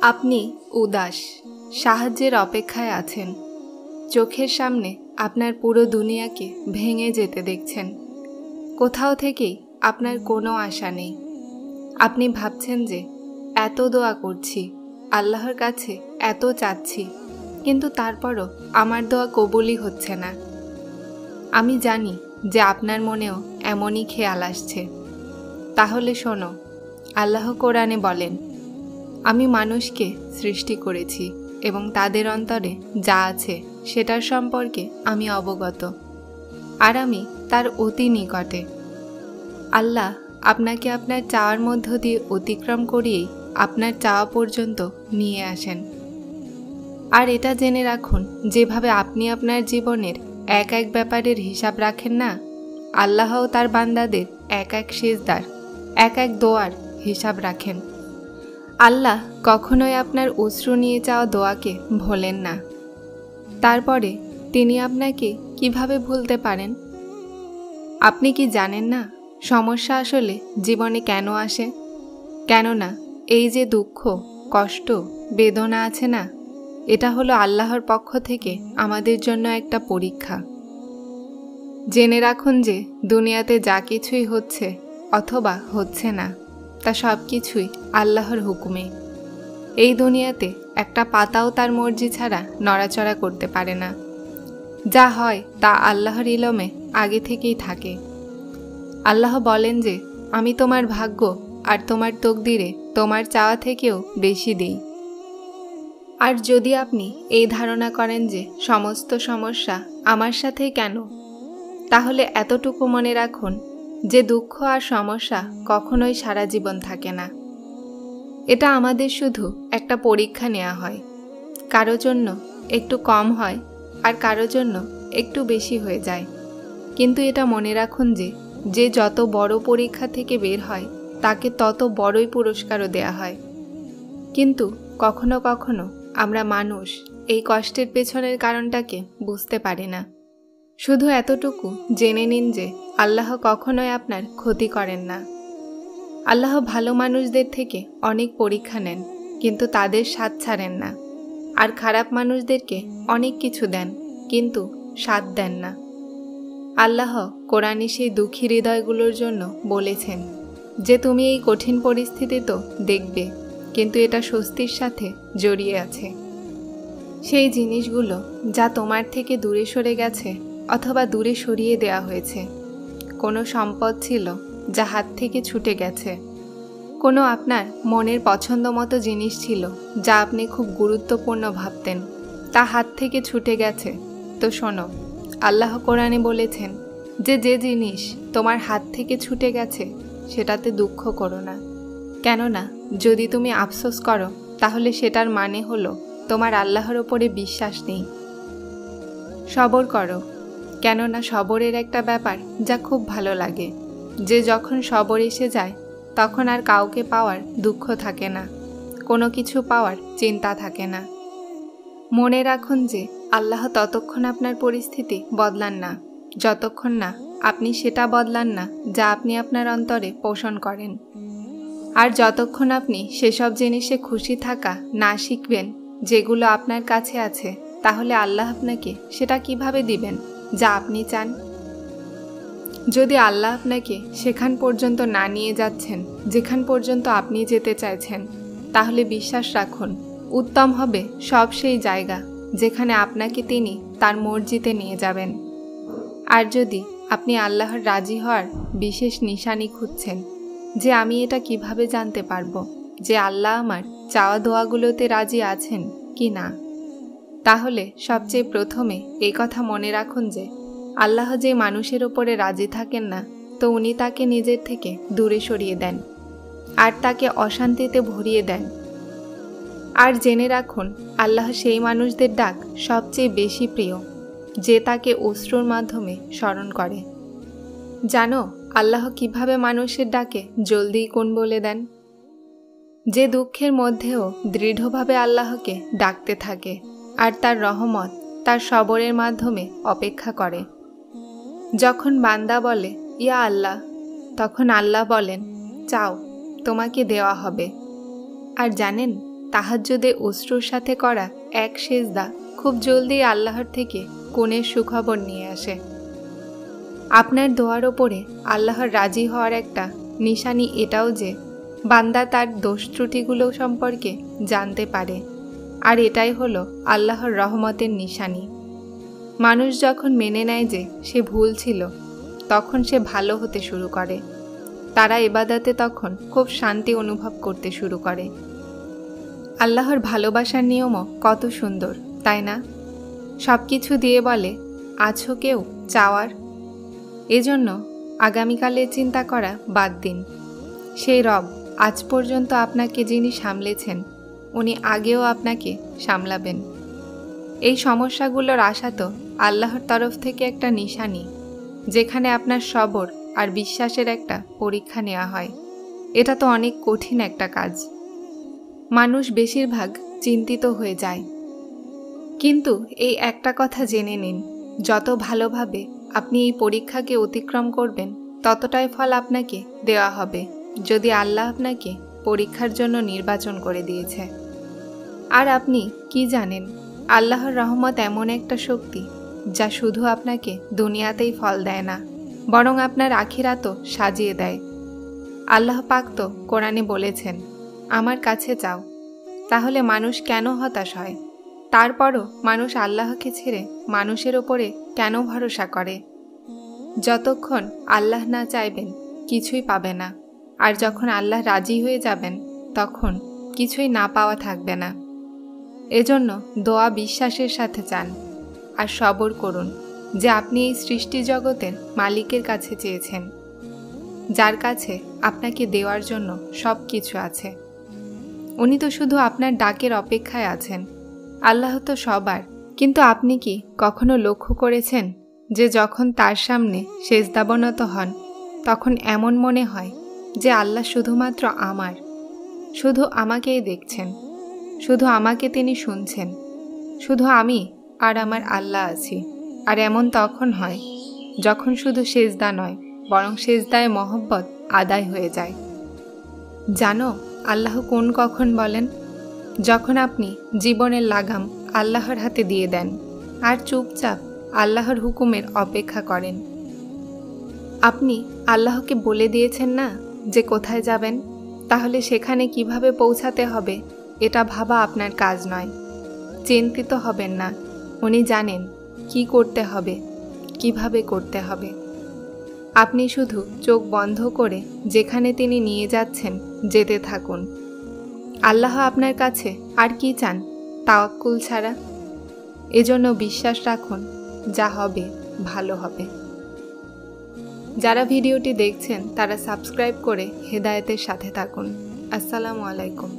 আপনি উদাস, সাহায্যের অপেক্ষায় আছেন। চোখের সামনে আপনার পুরো দুনিয়াকে ভেঙে যেতে দেখছেন। কোথাও থেকেই আপনার কোনো আশা নেই। আপনি ভাবছেন যে এত দোয়া করছি, আল্লাহর কাছে এত চাচ্ছি, কিন্তু তারপরও আমার দোয়া কবুলই হচ্ছে না। আমি জানি যে আপনার মনেও এমনই খেয়াল আসছে। তাহলে শোনো, আল্লাহ কোরআনে বলেন, আমি মানুষকে সৃষ্টি করেছি এবং তাদের অন্তরে যা আছে সেটার সম্পর্কে আমি অবগত, আর আমি তার অতি নিকটে। আল্লাহ আপনাকে আপনার চাওয়ার মধ্য দিয়ে অতিক্রম করিয়েই আপনার চাওয়া পর্যন্ত নিয়ে আসেন। আর এটা জেনে রাখুন, যেভাবে আপনি আপনার জীবনের এক এক ব্যাপারের হিসাব রাখেন না, আল্লাহও তার বান্দাদের এক এক সিজদার, এক এক দোয়ার হিসাব রাখেন। আল্লাহ কখনোই আপনার অশ্রু নিয়ে চাওয়া দোয়াকে ভোলেন না। তারপরে তিনি আপনাকে কিভাবে ভুলতে পারেন? আপনি কি জানেন না সমস্যা আসলে জীবনে কেন আসে? কেননা এই যে দুঃখ, কষ্ট, বেদনা আছে না, এটা হলো আল্লাহর পক্ষ থেকে আমাদের জন্য একটা পরীক্ষা। জেনে রাখুন যে দুনিয়াতে যা কিছুই হচ্ছে অথবা হচ্ছে না, তা সব কিছুই আল্লাহর হুকুমে। এই দুনিয়াতে একটা পাতাও তার মর্জি ছাড়া নড়াচড়া করতে পারে না। যা হয় তা আল্লাহর ইলমে আগে থেকেই থাকে। আল্লাহ বলেন যে আমি তোমার ভাগ্য আর তোমার তকদিরে তোমার চাওয়া থেকেও বেশি দেই। আর যদি আপনি এই ধারণা করেন যে সমস্ত সমস্যা আমার সাথেই কেন, তাহলে এতটুকু মনে রাখুন যে দুঃখ আর সমস্যা কখনোই সারা জীবন থাকে না। এটা আমাদের শুধু একটা পরীক্ষা নেওয়া হয়। কারো জন্য একটু কম হয় আর কারো জন্য একটু বেশি হয়ে যায়। কিন্তু এটা মনে রাখুন যে যে যত বড় পরীক্ষা থেকে বের হয় তাকে তত বড়ই পুরস্কারও দেয়া হয়। কিন্তু কখনো কখনো আমরা মানুষ এই কষ্টের পেছনের কারণটাকে বুঝতে পারি না। শুধু এতটুকু জেনে নিন যে আল্লাহ কখনোই আপনার ক্ষতি করেন না। আল্লাহ ভালো মানুষদের থেকে অনেক পরীক্ষা নেন, কিন্তু তাদের স্বাদ ছাড়েন না। আর খারাপ মানুষদেরকে অনেক কিছু দেন, কিন্তু স্বাদ দেন না। আল্লাহ কোরআনে সেই দুঃখী হৃদয়গুলোর জন্য বলেছেন যে তুমি এই কঠিন পরিস্থিতি তো দেখবে, কিন্তু এটা স্বস্তির সাথে জড়িয়ে আছে। সেই জিনিসগুলো যা তোমার থেকে দূরে সরে গেছে অথবা দূরে সরিয়ে দেওয়া হয়েছে। কোনো সম্পদ ছিল যা হাত থেকে ছুটে গেছে। কোনো আপনার মনের পছন্দ মতো জিনিস ছিল যা আপনি খুব গুরুত্বপূর্ণ ভাবতেন, তা হাত থেকে ছুটে গেছে। তো শোনো, আল্লাহ কোরআনে বলেছেন যে যে জিনিস তোমার হাত থেকে ছুটে গেছে সেটাতে দুঃখ করো না। কেননা যদি তুমি আফসোস করো তাহলে সেটার মানে হলো তোমার আল্লাহর ওপরে বিশ্বাস নেই। সবর করো, কেননা সবরের একটা ব্যাপার যা খুব ভালো লাগে, যে যখন সবর এসে যায় তখন আর কাউকে পাওয়ার দুঃখ থাকে না, কোনো কিছু পাওয়ার চিন্তা থাকে না। মনে রাখুন যে আল্লাহ ততক্ষণ আপনার পরিস্থিতি বদলান না যতক্ষণ না আপনি সেটা বদলান না যা আপনি আপনার অন্তরে পোষণ করেন। আর যতক্ষণ আপনি সেসব জিনিসে খুশি থাকা না শিখবেন যেগুলো আপনার কাছে আছে, তাহলে আল্লাহ আপনাকে সেটা কিভাবে দিবেন যা আপনি চান? যদি আল্লাহ আপনাকে সেখান পর্যন্ত না নিয়ে যাচ্ছেন যেখান পর্যন্ত আপনি যেতে চাইছেন, তাহলে বিশ্বাস রাখুন উত্তম হবে সব সেই জায়গা যেখানে আপনাকে তিনি তার মর্জিতে নিয়ে যাবেন। আর যদি আপনি আল্লাহর রাজি হওয়ার বিশেষ নিশানি খুঁজছেন যে আমি এটা কিভাবে জানতে পারবো যে আল্লাহ আমার চাওয়া দোয়াগুলোতে রাজি আছেন কি না, তাহলে সবচেয়ে প্রথমে এই কথা মনে রাখুন যে আল্লাহ যে মানুষের ওপরে রাজি থাকেন না, তো উনি তাকে নিজের থেকে দূরে সরিয়ে দেন আর তাকে অশান্তিতে ভরিয়ে দেন। আর জেনে রাখুন আল্লাহ সেই মানুষদের ডাক সবচেয়ে বেশি প্রিয় যে তাকে অশ্রুর মাধ্যমে স্মরণ করে। জানো আল্লাহ কিভাবে মানুষের ডাকে জলদি কোন বলে দেন? যে দুঃখের মধ্যেও দৃঢ়ভাবে আল্লাহকে ডাকতে থাকে আর তার রহমত তার সবরের মাধ্যমে অপেক্ষা করে। যখন বান্দা বলে ইয়া আল্লাহ, তখন আল্লাহ বলেন চাও, তোমাকে দেওয়া হবে। আর জানেন তাহাজ্জুদে অশ্রুর সাথে করা এক সেজদা খুব জলদি আল্লাহর থেকে কোণের সুখবর নিয়ে আসে। আপনার দোয়ার ওপরে আল্লাহর রাজি হওয়ার একটা নিশানি এটাও যে বান্দা তার দোষ ত্রুটিগুলো সম্পর্কে জানতে পারে, আর এটাই হলো আল্লাহর রহমতের নিশানি। মানুষ যখন মেনে নেয় যে সে ভুল ছিল, তখন সে ভালো হতে শুরু করে। তারা ইবাদতে তখন খুব শান্তি অনুভব করতে শুরু করে। আল্লাহর ভালোবাসার নিয়মও কত সুন্দর, তাই না? সব কিছু দিয়ে বলে, আছো কেউ চাওয়ার? এজন্য আগামীকালের চিন্তা করা বাদ দিন। সেই রব আজ পর্যন্ত আপনাকে যিনি সামলেছেন, উনি আগেও আপনাকে সামলাবেন। এই সমস্যাগুলোর আশা তো আল্লাহর তরফ থেকে একটা নিশানি, যেখানে আপনার সবর আর বিশ্বাসের একটা পরীক্ষা নেওয়া হয়। এটা তো অনেক কঠিন একটা কাজ। মানুষ বেশিরভাগ চিন্তিত হয়ে যায়। কিন্তু এই একটা কথা জেনে নিন, যত ভালোভাবে আপনি এই পরীক্ষাকে অতিক্রম করবেন, ততটাই ফল আপনাকে দেওয়া হবে, যদি আল্লাহ আপনাকে পরীক্ষার জন্য নির্বাচন করে দিয়েছে। আর আপনি কি জানেন, আল্লাহর রহমত এমন একটা শক্তি যা শুধু আপনাকে দুনিয়াতেই ফল দেয় না, বরং আপনার আখিরাতও সাজিয়ে দেয়। আল্লাহ পাক তো কোরআনে বলেছেন, আমার কাছে চাও। তাহলে মানুষ কেন হতাশ হয়? তারপরও মানুষ আল্লাহকে ছেড়ে মানুষের ওপরে কেন ভরসা করে? যতক্ষণ আল্লাহ না চাইবেন, কিছুই পাবে না। আর যখন আল্লাহ রাজি হয়ে যাবেন, তখন কিছুই না পাওয়া থাকবে না। এজন্য দোয়া বিশ্বাসের সাথে চান, আর সবর করুন যে আপনি এই সৃষ্টি জগতের মালিকের কাছে চেয়েছেন, যার কাছে আপনাকে দেওয়ার জন্য সব কিছু আছে। উনি তো শুধু আপনার ডাকের অপেক্ষায় আছেন। আল্লাহ তো সবার, কিন্তু আপনি কি কখনো লক্ষ্য করেছেন যে যখন তার সামনে সেজদাবনত হন, তখন এমন মনে হয় যে আল্লাহ শুধুমাত্র আমার, শুধু আমাকেই দেখছেন, শুধু আমাকে তিনি শুনছেন, শুধু আমি আর আমার আল্লাহ আছি। আর এমন তখন হয় যখন শুধু সেজদা নয়, বরং সেজদায় মহব্বত আদায় হয়ে যায়। জানো আল্লাহ কখন বলেন? যখন আপনি জীবনের লাগাম আল্লাহর হাতে দিয়ে দেন আর চুপচাপ আল্লাহর হুকুমের অপেক্ষা করেন। আপনি আল্লাহকে বলে দিয়েছেন না যে কোথায় যাবেন, তাহলে সেখানে কিভাবে পৌঁছাতে হবে এটা ভাবা আপনার কাজ নয়। চিন্তিত হবেন না, উনি জানেন কি করতে হবে, কিভাবে করতে হবে। আপনি শুধু চোখ বন্ধ করে যেখানে তিনি নিয়ে যাচ্ছেন যেতে থাকুন। আল্লাহ আপনার কাছে আর কি চান তাওয়াক্কুল ছাড়া? এজন্য বিশ্বাস রাখুন, যা হবে ভালো হবে। যারা ভিডিওটি দেখছেন তারা সাবস্ক্রাইব করে হেদায়েতের সাথে থাকুন। আসসালামু আলাইকুম।